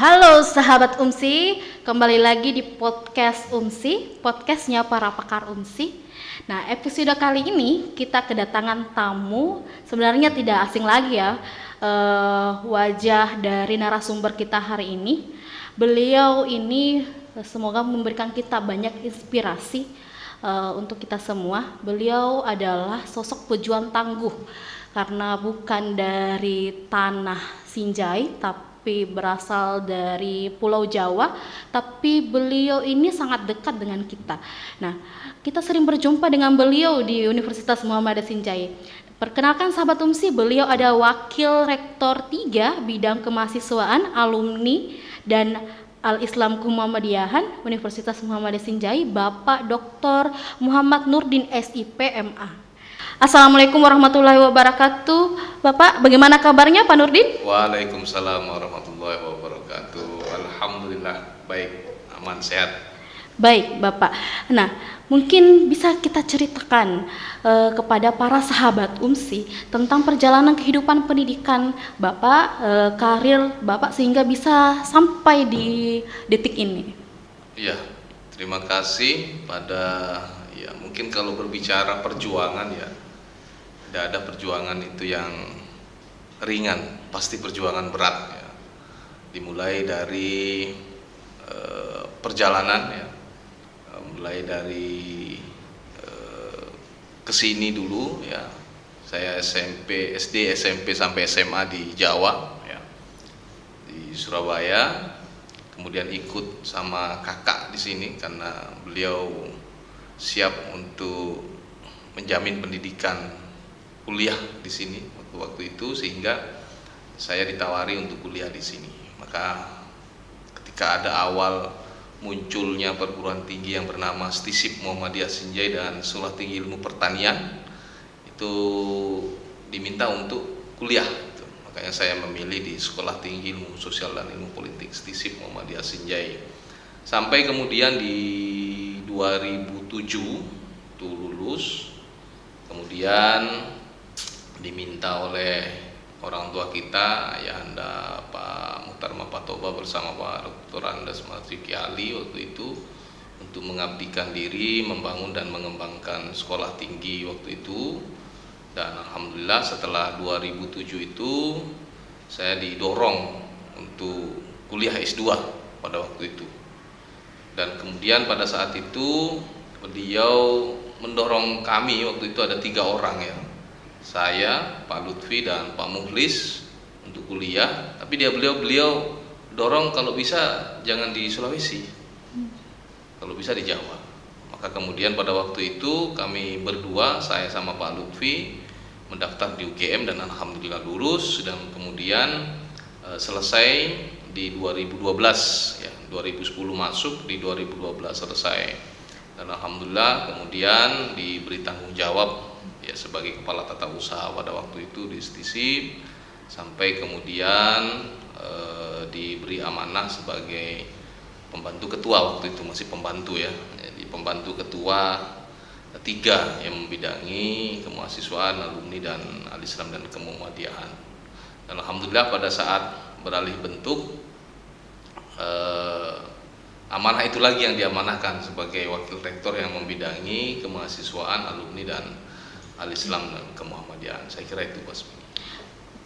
Halo sahabat UMSI, kembali lagi di podcast UMSI, podcastnya para pakar UMSI. Nah, episode kali ini kita kedatangan tamu, sebenarnya tidak asing lagi ya, wajah dari narasumber kita hari ini. Beliau ini semoga memberikan kita banyak inspirasi untuk kita semua. Beliau adalah sosok pejuang tangguh, karena bukan dari tanah Sinjai, tapi berasal dari Pulau Jawa, tapi beliau ini sangat dekat dengan kita. Nah, kita sering berjumpa dengan beliau di Universitas Muhammadiyah Sinjai. Perkenalkan sahabat UMSI, beliau ada Wakil Rektor 3 Bidang Kemahasiswaan, Alumni, dan Al-Islam Muhammadiyahan Universitas Muhammadiyah Sinjai, Bapak Dr. Muhammad Nurdin SIP MA. Assalamualaikum warahmatullahi wabarakatuh. Bapak, bagaimana kabarnya Pak Nurdin? Waalaikumsalam warahmatullahi wabarakatuh. Alhamdulillah, baik, aman, sehat. Baik, Bapak. Nah, mungkin bisa kita ceritakan kepada para sahabat UMSI tentang perjalanan kehidupan pendidikan Bapak, karir Bapak sehingga bisa sampai di detik ini. Ya, terima kasih mungkin kalau berbicara perjuangan ya, tidak ada perjuangan itu yang ringan, pasti perjuangan berat ya. Dimulai dari perjalanan ya, mulai dari kesini dulu ya. Saya SD, SMP sampai SMA di Jawa ya, di Surabaya. Kemudian ikut sama kakak di sini karena beliau siap untuk menjamin pendidikan kuliah di sini waktu itu, sehingga saya ditawari untuk kuliah di sini. Maka ketika ada awal munculnya perguruan tinggi yang bernama STISIP Muhammadiyah Sinjai dan Sekolah Tinggi Ilmu Pertanian, itu diminta untuk kuliah. Makanya saya memilih di Sekolah Tinggi Ilmu Sosial dan Ilmu Politik STISIP Muhammadiyah Sinjai. Sampai kemudian di 2007 itu lulus, kemudian diminta oleh orang tua kita, Ayahanda Pak Muhtar Mapatoba bersama Pak Dr. Andes Marzuki Ali waktu itu, untuk mengabdikan diri, membangun dan mengembangkan sekolah tinggi waktu itu. Dan alhamdulillah setelah 2007 itu saya didorong untuk kuliah S2 pada waktu itu. Dan kemudian pada saat itu beliau mendorong kami, waktu itu ada 3 orang ya, saya, Pak Lutfi dan Pak Mukhlis, untuk kuliah. Tapi beliau dorong kalau bisa jangan di Sulawesi, kalau bisa di Jawa. Maka kemudian pada waktu itu kami berdua, saya sama Pak Lutfi, mendaftar di UGM dan alhamdulillah lulus. Dan kemudian selesai di 2012 ya, 2010 masuk, di 2012 selesai. Dan alhamdulillah kemudian diberi tanggung jawab ya sebagai kepala tata usaha pada waktu itu di STISIP, sampai kemudian diberi amanah sebagai pembantu ketua. Waktu itu masih pembantu ya, jadi pembantu ketua 3 yang membidangi kemahasiswaan, alumni, dan Al-Islam dan Kemuhammadiyahan. Dan alhamdulillah pada saat beralih bentuk, amanah itu lagi yang diamanahkan sebagai wakil rektor yang membidangi kemahasiswaan, alumni, dan Al-Islam dan Kemuhammadiyahan. Saya kira itu, Pak.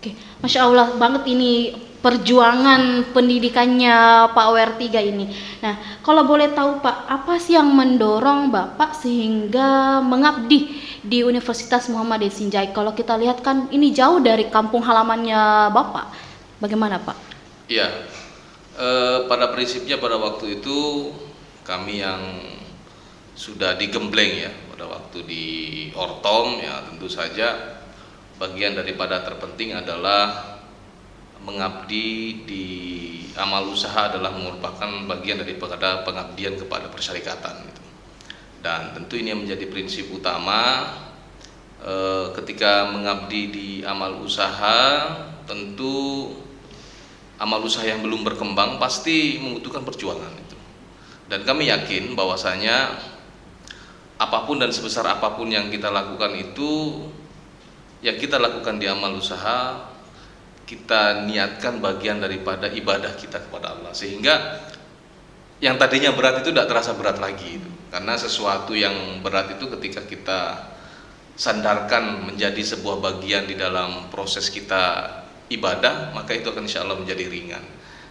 Oke, Masya Allah banget ini perjuangan pendidikannya Pak WR3 ini. Nah, kalau boleh tahu Pak, apa sih yang mendorong Bapak sehingga mengabdi di Universitas Muhammadiyah Sinjai? Kalau kita lihat kan ini jauh dari kampung halamannya Bapak. Bagaimana Pak? Iya, pada prinsipnya pada waktu itu kami yang sudah digembleng ya pada waktu di Ortom ya, tentu saja bagian daripada terpenting adalah mengabdi di amal usaha, adalah merupakan bagian daripada pengabdian kepada persyarikatan gitu. Dan tentu ini yang menjadi prinsip utama ketika mengabdi di amal usaha. Tentu amal usaha yang belum berkembang pasti membutuhkan perjuangan itu. Dan kami yakin bahwasanya apapun dan sebesar apapun yang kita lakukan itu, yang kita lakukan di amal usaha, kita niatkan bagian daripada ibadah kita kepada Allah, sehingga yang tadinya berat itu tidak terasa berat lagi itu. Karena sesuatu yang berat itu ketika kita sandarkan menjadi sebuah bagian di dalam proses kita ibadah, maka itu akan insya Allah menjadi ringan.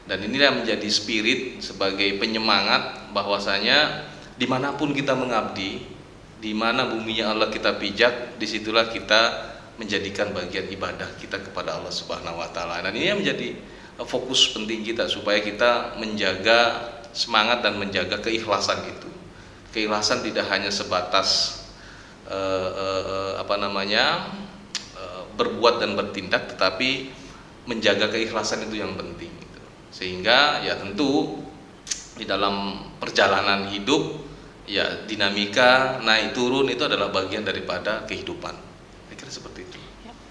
Dan inilah menjadi spirit sebagai penyemangat bahwasanya dimanapun kita mengabdi, di mana buminya Allah kita pijak, disitulah kita menjadikan bagian ibadah kita kepada Allah Subhanahu wa taala. Dan ini yang menjadi fokus penting kita, supaya kita menjaga semangat dan menjaga keikhlasan itu. Keikhlasan tidak hanya sebatas berbuat dan bertindak, tetapi menjaga keikhlasan itu yang penting gitu. Sehingga ya tentu di dalam perjalanan hidup ya dinamika naik turun itu adalah bagian daripada kehidupan. Saya kira seperti itu.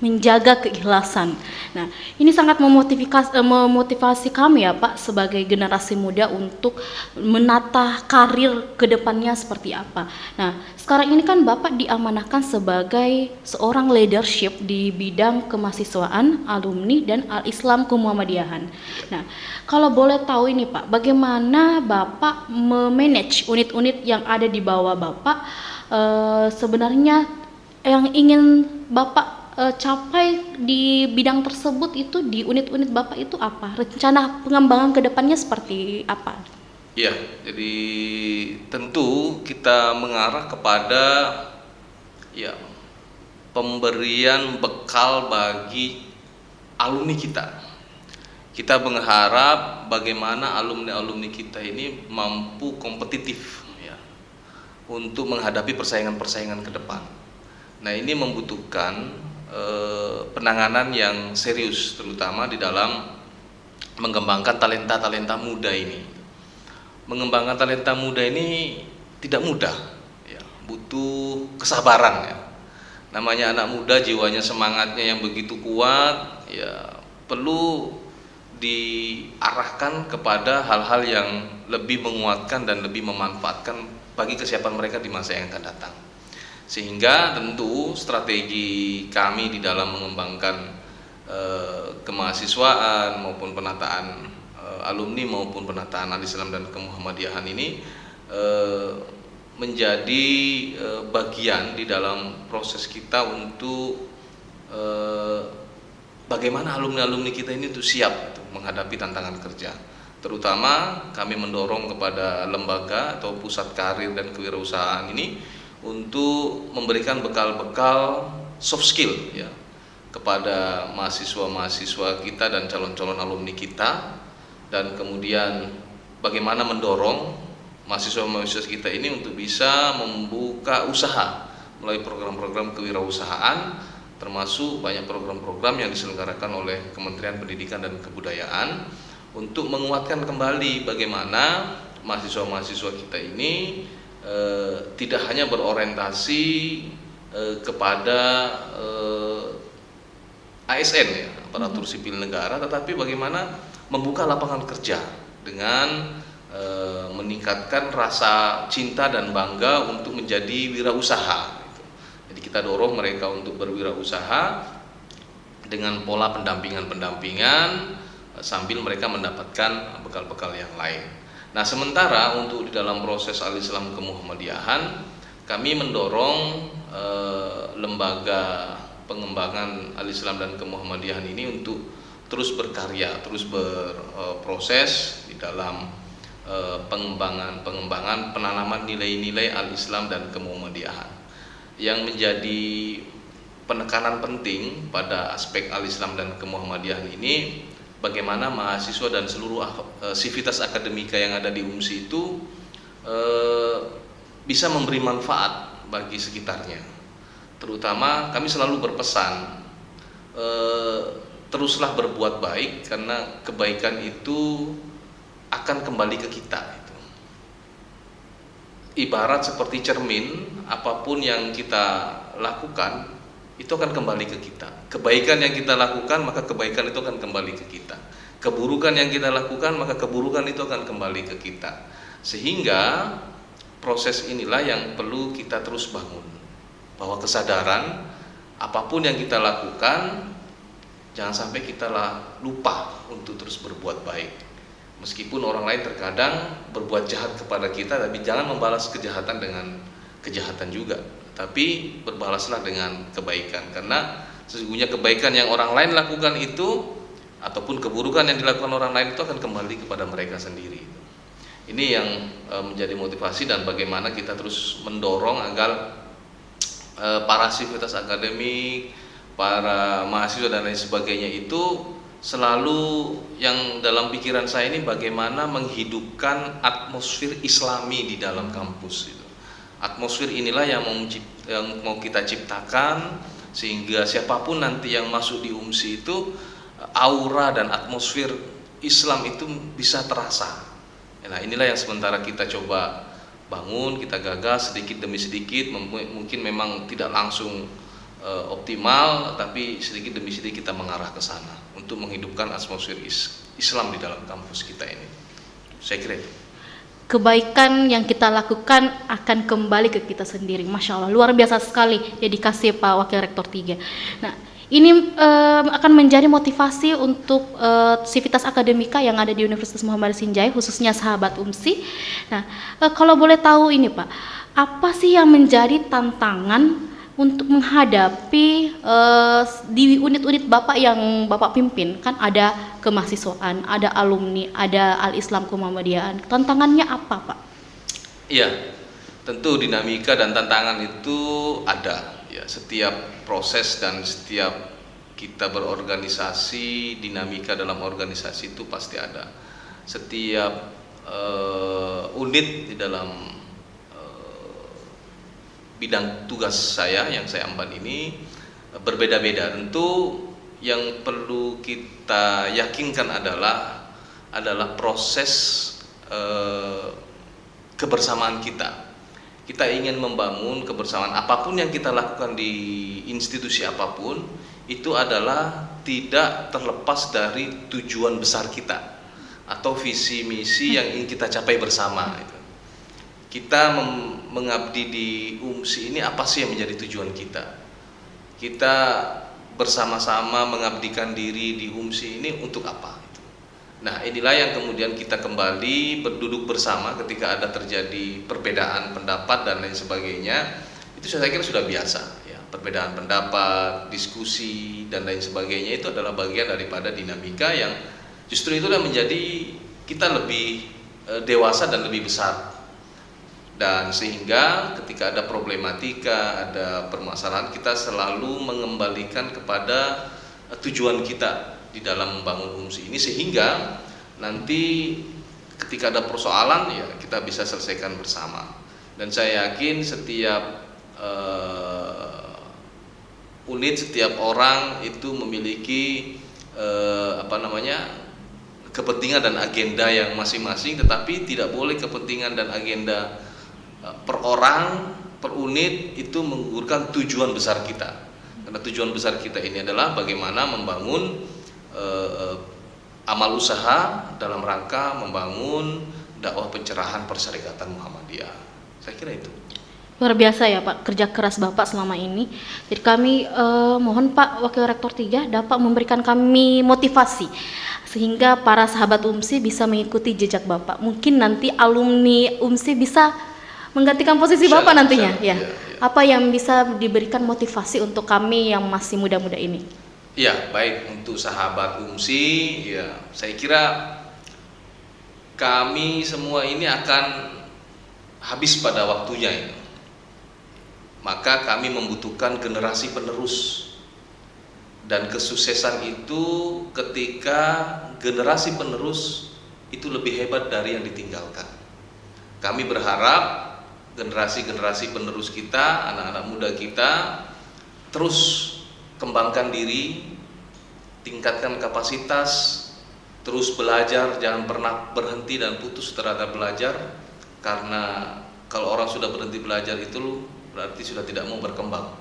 Menjaga keikhlasan. Nah, ini sangat memotivasi kami ya Pak sebagai generasi muda untuk menata karir ke depannya seperti apa. Nah, sekarang ini kan Bapak diamanahkan sebagai seorang leadership di bidang kemahasiswaan, alumni dan Al-Islam Kemuhammadiyahan. Nah, kalau boleh tahu ini Pak, bagaimana Bapak memanage unit-unit yang ada di bawah Bapak, sebenarnya yang ingin Bapak capai di bidang tersebut itu, di unit-unit Bapak itu apa? Rencana pengembangan ke depannya seperti apa? Ya, jadi tentu kita mengarah kepada ya pemberian bekal bagi alumni kita. Kita mengharap bagaimana alumni-alumni kita ini mampu kompetitif ya untuk menghadapi persaingan-persaingan ke depan. Nah, ini membutuhkan penanganan yang serius, terutama di dalam mengembangkan talenta-talenta muda ini. Mengembangkan talenta muda ini tidak mudah, ya, butuh kesabaran ya. Namanya anak muda, jiwanya, semangatnya yang begitu kuat, ya perlu diarahkan kepada hal-hal yang lebih menguatkan dan lebih memanfaatkan bagi kesiapan mereka di masa yang akan datang. Sehingga tentu strategi kami di dalam mengembangkan kemahasiswaan maupun penataan alumni maupun penataan Al-Islam dan Kemuhammadiyahan ini menjadi bagian di dalam proses kita untuk bagaimana alumni-alumni kita ini tuh siap menghadapi tantangan kerja. Terutama kami mendorong kepada lembaga atau pusat karir dan kewirausahaan ini untuk memberikan bekal-bekal soft skill ya kepada mahasiswa-mahasiswa kita dan calon-calon alumni kita, dan kemudian bagaimana mendorong mahasiswa-mahasiswa kita ini untuk bisa membuka usaha melalui program-program kewirausahaan, termasuk banyak program-program yang diselenggarakan oleh Kementerian Pendidikan dan Kebudayaan untuk menguatkan kembali bagaimana mahasiswa-mahasiswa kita ini tidak hanya berorientasi kepada ASN ya, aparatur sipil negara, tetapi bagaimana membuka lapangan kerja dengan meningkatkan rasa cinta dan bangga untuk menjadi wirausaha. Jadi kita dorong mereka untuk berwirausaha dengan pola pendampingan sambil mereka mendapatkan bekal-bekal yang lain. Nah, sementara untuk di dalam proses Al-Islam Kemuhammadiyahan, kami mendorong lembaga pengembangan Al-Islam dan Kemuhammadiyahan ini untuk terus berkarya, terus berproses di dalam pengembangan penanaman nilai-nilai Al-Islam dan Kemuhammadiyahan. Yang menjadi penekanan penting pada aspek Al-Islam dan Kemuhammadiyahan ini, bagaimana mahasiswa dan seluruh sivitas akademika yang ada di UMSI itu bisa memberi manfaat bagi sekitarnya. Terutama kami selalu berpesan, teruslah berbuat baik, karena kebaikan itu akan kembali ke kita. Ibarat seperti cermin, apapun yang kita lakukan itu akan kembali ke kita. Kebaikan yang kita lakukan, maka kebaikan itu akan kembali ke kita. Keburukan yang kita lakukan, maka keburukan itu akan kembali ke kita. Sehingga proses inilah yang perlu kita terus bangun, bahwa kesadaran apapun yang kita lakukan jangan sampai kita lupa untuk terus berbuat baik. Meskipun orang lain terkadang berbuat jahat kepada kita, tapi jangan membalas kejahatan dengan kejahatan juga, tapi berbalaslah dengan kebaikan, karena sesungguhnya kebaikan yang orang lain lakukan itu ataupun keburukan yang dilakukan orang lain itu akan kembali kepada mereka sendiri. Ini yang menjadi motivasi dan bagaimana kita terus mendorong agar para sivitas akademik, para mahasiswa dan lain sebagainya itu selalu, yang dalam pikiran saya ini bagaimana menghidupkan atmosfer Islami di dalam kampus itu. Atmosfer inilah yang mau kita ciptakan sehingga siapapun nanti yang masuk di UMSI itu aura dan atmosfer Islam itu bisa terasa. Nah, inilah yang sementara kita coba bangun, kita gagas sedikit demi sedikit, mungkin memang tidak langsung optimal, tapi sedikit demi sedikit kita mengarah ke sana untuk menghidupkan atmosfer Islam di dalam kampus kita ini. Saya kira itu. Kebaikan yang kita lakukan akan kembali ke kita sendiri. Masya Allah, luar biasa sekali dedikasi Pak Wakil Rektor 3. Nah, ini akan menjadi motivasi untuk sivitas akademika yang ada di Universitas Muhammad Sinjai, khususnya sahabat UMSI. Nah, kalau boleh tahu ini Pak, apa sih yang menjadi tantangan untuk menghadapi di unit-unit Bapak yang Bapak pimpin? Kan ada kemahasiswaan, ada alumni, ada Al-Islam Muhammadiyah. Tantangannya apa Pak? Iya, tentu dinamika dan tantangan itu ada. Ya, setiap proses dan setiap kita berorganisasi, dinamika dalam organisasi itu pasti ada. Setiap unit di dalam bidang tugas saya yang saya emban ini berbeda-beda. Tentu yang perlu kita yakinkan adalah proses kebersamaan kita. Kita ingin membangun kebersamaan, apapun yang kita lakukan di institusi apapun itu adalah tidak terlepas dari tujuan besar kita atau visi misi yang ingin kita capai bersama. Kita mengabdi di UMSI ini, apa sih yang menjadi tujuan kita? Kita bersama-sama mengabdikan diri di UMSI ini untuk apa? Nah, inilah yang kemudian kita kembali berduduk bersama ketika ada terjadi perbedaan pendapat dan lain sebagainya. Itu saya kira sudah biasa ya. Perbedaan pendapat, diskusi dan lain sebagainya itu adalah bagian daripada dinamika yang justru itulah menjadi kita lebih dewasa dan lebih besar. Dan sehingga ketika ada problematika, ada permasalahan, kita selalu mengembalikan kepada tujuan kita di dalam membangun UMSI ini, sehingga nanti ketika ada persoalan ya kita bisa selesaikan bersama. Dan saya yakin setiap unit, setiap orang itu memiliki kepentingan dan agenda yang masing-masing, tetapi tidak boleh kepentingan dan agenda per orang, per unit itu menggugurkan tujuan besar kita. Karena tujuan besar kita ini adalah bagaimana membangun amal usaha dalam rangka membangun dakwah pencerahan persyarikatan Muhammadiyah. Saya kira itu. Luar biasa ya Pak, kerja keras Bapak selama ini. Jadi kami mohon Pak Wakil Rektor 3 dapat memberikan kami motivasi sehingga para sahabat UMSI bisa mengikuti jejak Bapak. Mungkin nanti alumni UMSI bisa menggantikan posisi Bapak nantinya. Ya. Apa yang bisa diberikan motivasi untuk kami yang masih muda-muda ini? Ya, baik, untuk sahabat UMSI, ya saya kira kami semua ini akan habis pada waktunya ini. Maka kami membutuhkan generasi penerus. Dan kesuksesan itu ketika generasi penerus itu lebih hebat dari yang ditinggalkan. Kami berharap generasi-generasi penerus kita, anak-anak muda kita terus kembangkan diri, tingkatkan kapasitas, terus belajar, jangan pernah berhenti dan putus terhadap belajar, karena kalau orang sudah berhenti belajar itu berarti sudah tidak mau berkembang.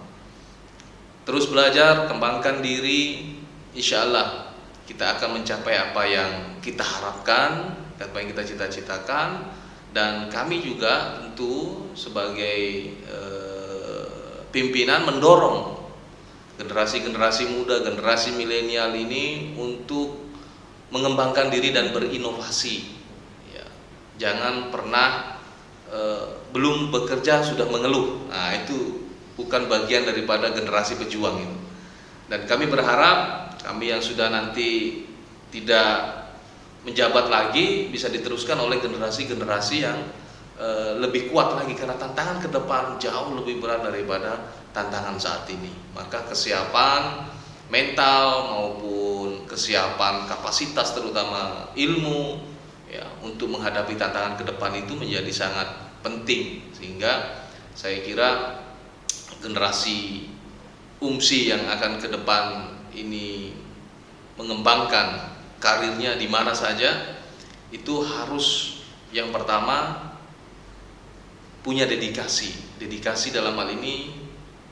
Terus belajar, kembangkan diri, insya Allah kita akan mencapai apa yang kita harapkan, apa yang kita cita-citakan. Dan kami juga tentu sebagai pimpinan mendorong generasi-generasi muda, generasi milenial ini untuk mengembangkan diri dan berinovasi. Ya, jangan pernah belum bekerja sudah mengeluh. Nah, itu bukan bagian daripada generasi pejuang itu. Dan kami berharap kami yang sudah nanti tidak menjabat lagi bisa diteruskan oleh generasi-generasi yang lebih kuat lagi, karena tantangan ke depan jauh lebih berat daripada tantangan saat ini. Maka kesiapan mental maupun kesiapan kapasitas terutama ilmu ya untuk menghadapi tantangan ke depan itu menjadi sangat penting, sehingga saya kira generasi UMSI yang akan ke depan ini mengembangkan karirnya di mana saja itu harus yang pertama punya dedikasi dalam hal ini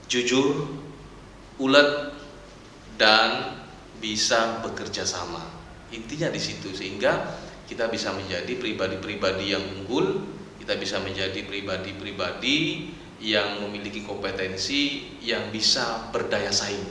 jujur, ulet, dan bisa bekerja sama. Intinya di situ, sehingga kita bisa menjadi pribadi-pribadi yang unggul, kita bisa menjadi pribadi-pribadi yang memiliki kompetensi yang bisa berdaya saing.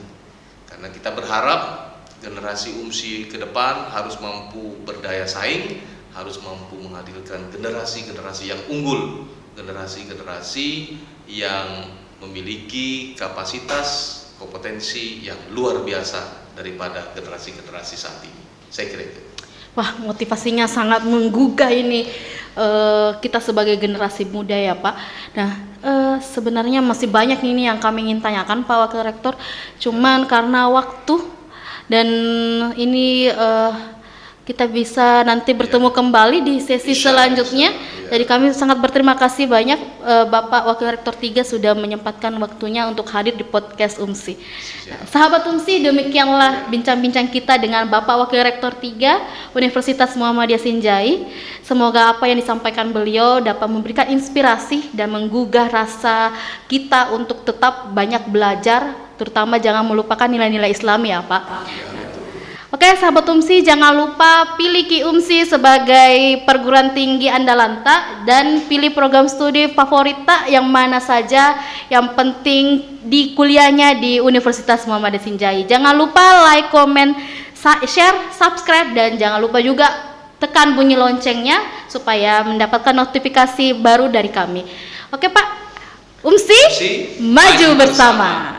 Karena kita berharap generasi UMSI ke depan harus mampu berdaya saing, harus mampu menghadirkan generasi-generasi yang unggul, generasi-generasi yang memiliki kapasitas, kompetensi yang luar biasa daripada generasi-generasi saat ini. Saya kira itu. Wah, motivasinya sangat menggugah ini kita sebagai generasi muda ya Pak. Nah, sebenarnya masih banyak ini yang kami ingin tanyakan Pak Wakil Rektor. Cuman karena waktu dan ini kita bisa nanti bertemu kembali di sesi selanjutnya. Jadi kami sangat berterima kasih banyak Bapak Wakil Rektor 3 sudah menyempatkan waktunya untuk hadir di podcast UMSI. Sahabat UMSI, demikianlah bincang-bincang kita dengan Bapak Wakil Rektor 3 Universitas Muhammadiyah Sinjai. Semoga apa yang disampaikan beliau dapat memberikan inspirasi dan menggugah rasa kita untuk tetap banyak belajar, terutama jangan melupakan nilai-nilai Islam ya Pak. Oke, sahabat UMSI, jangan lupa pilih Ki UMSI sebagai perguruan tinggi Andalanta dan pilih program studi favorit yang mana saja yang penting di kuliahnya di Universitas Muhammadiyah Sinjai. Jangan lupa like, comment, share, subscribe, dan jangan lupa juga tekan bunyi loncengnya supaya mendapatkan notifikasi baru dari kami. Oke Pak, UMSI maju bersama.